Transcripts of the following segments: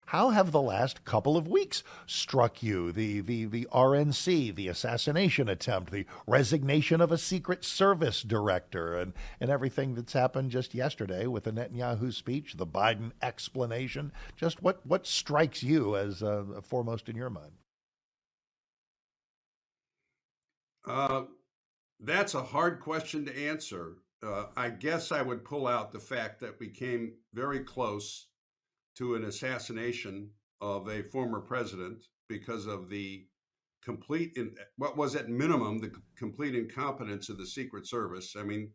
How have the last couple of weeks struck you? The RNC, the assassination attempt, the resignation of a Secret Service director, and everything that's happened just yesterday with the Netanyahu speech, the Biden explanation. Just what strikes you as foremost in your mind? Uh, that's a hard question to answer. I guess I would pull out the fact that we came very close to an assassination of a former president because of the what was at minimum the complete incompetence of the Secret Service. I mean,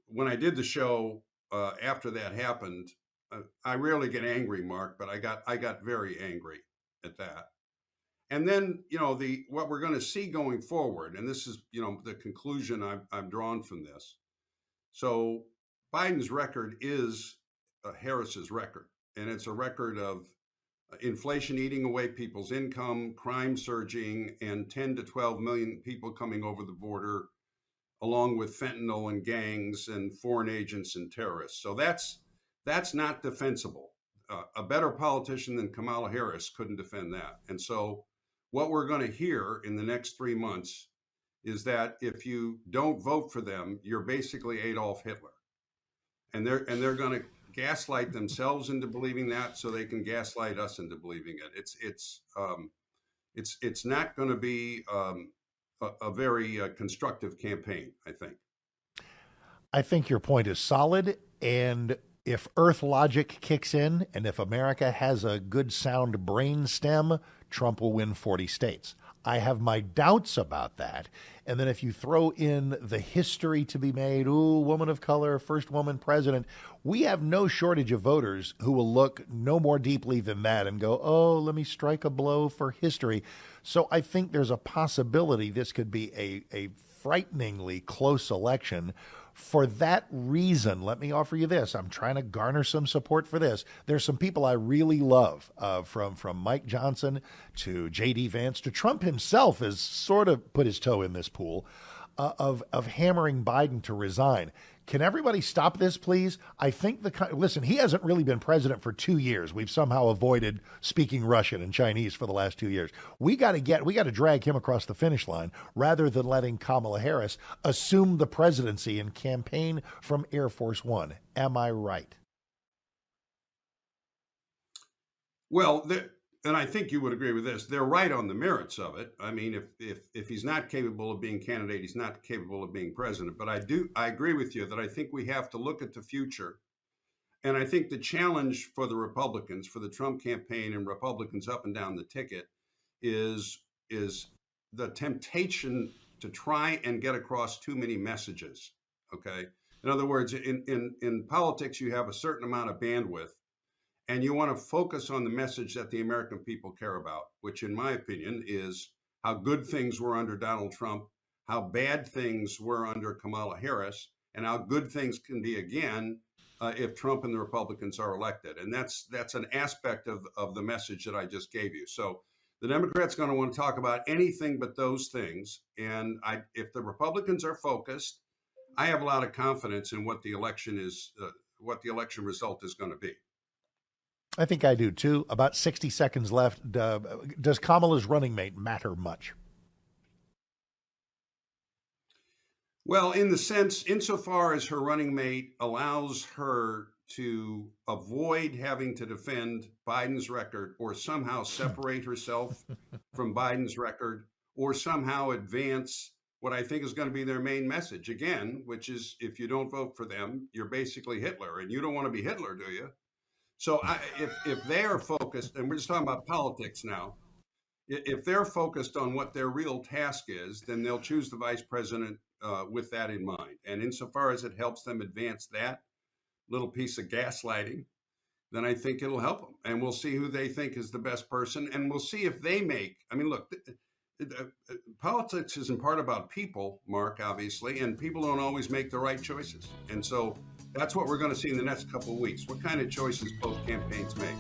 when I did the show after that happened, I rarely get angry, Mark, but I got very angry at that. And then, the what we're going to see going forward, and this is, the conclusion I've drawn from this. So Biden's record is Harris's record, and it's a record of inflation eating away people's income, crime surging, and 10 to 12 million people coming over the border, along with fentanyl and gangs and foreign agents and terrorists. So that's not defensible. A better politician than Kamala Harris couldn't defend that. And so what we're going to hear in the next 3 months is that if you don't vote for them, you're basically Adolf Hitler, and they're going to gaslight themselves into believing that, so they can gaslight us into believing it. It's not going to be a very constructive campaign, I think. I think your point is solid. And if Earth logic kicks in and if America has a good sound brain stem, Trump will win 40 states. I have my doubts about that. And then if you throw in the history to be made, ooh, woman of color, first woman president, we have no shortage of voters who will look no more deeply than that and go, oh, let me strike a blow for history. So I think there's a possibility this could be a frighteningly close election. For that reason, let me offer you this. I'm trying to garner some support for this. There's some people I really love, from Mike Johnson to J.D. Vance to Trump himself has sort of put his toe in this pool of hammering Biden to resign. Can everybody stop this, please? I think listen, he hasn't really been president for 2 years. We've somehow avoided speaking Russian and Chinese for the last 2 years. We got to drag him across the finish line rather than letting Kamala Harris assume the presidency and campaign from Air Force One. Am I right? Well, and I think you would agree with this. They're right on the merits of it. I mean, if he's not capable of being candidate, he's not capable of being president. But I agree with you that I think we have to look at the future. And I think the challenge for the Republicans, for the Trump campaign and Republicans up and down the ticket, is the temptation to try and get across too many messages. Okay. In other words, in politics, you have a certain amount of bandwidth, and you want to focus on the message that the American people care about, which in my opinion is how good things were under Donald Trump, how bad things were under Kamala Harris, and how good things can be again if Trump and the Republicans are elected. And that's an aspect of the message that I just gave you. So the Democrats are going to want to talk about anything but those things. And if the Republicans are focused, I have a lot of confidence in what the election result is going to be. I think I do too. About 60 seconds left. Does Kamala's running mate matter much? Well, insofar as her running mate allows her to avoid having to defend Biden's record or somehow separate herself from Biden's record or somehow advance what I think is going to be their main message again, which is if you don't vote for them, you're basically Hitler, and you don't want to be Hitler, do you? So if they are focused, and we're just talking about politics now, if they're focused on what their real task is, then they'll choose the vice president with that in mind. And insofar as it helps them advance that little piece of gaslighting, then I think it'll help them. And we'll see who they think is the best person. And we'll see if they look, politics isn't part about people, Mark, obviously, and people don't always make the right choices. And so that's what we're going to see in the next couple of weeks, what kind of choices both campaigns make.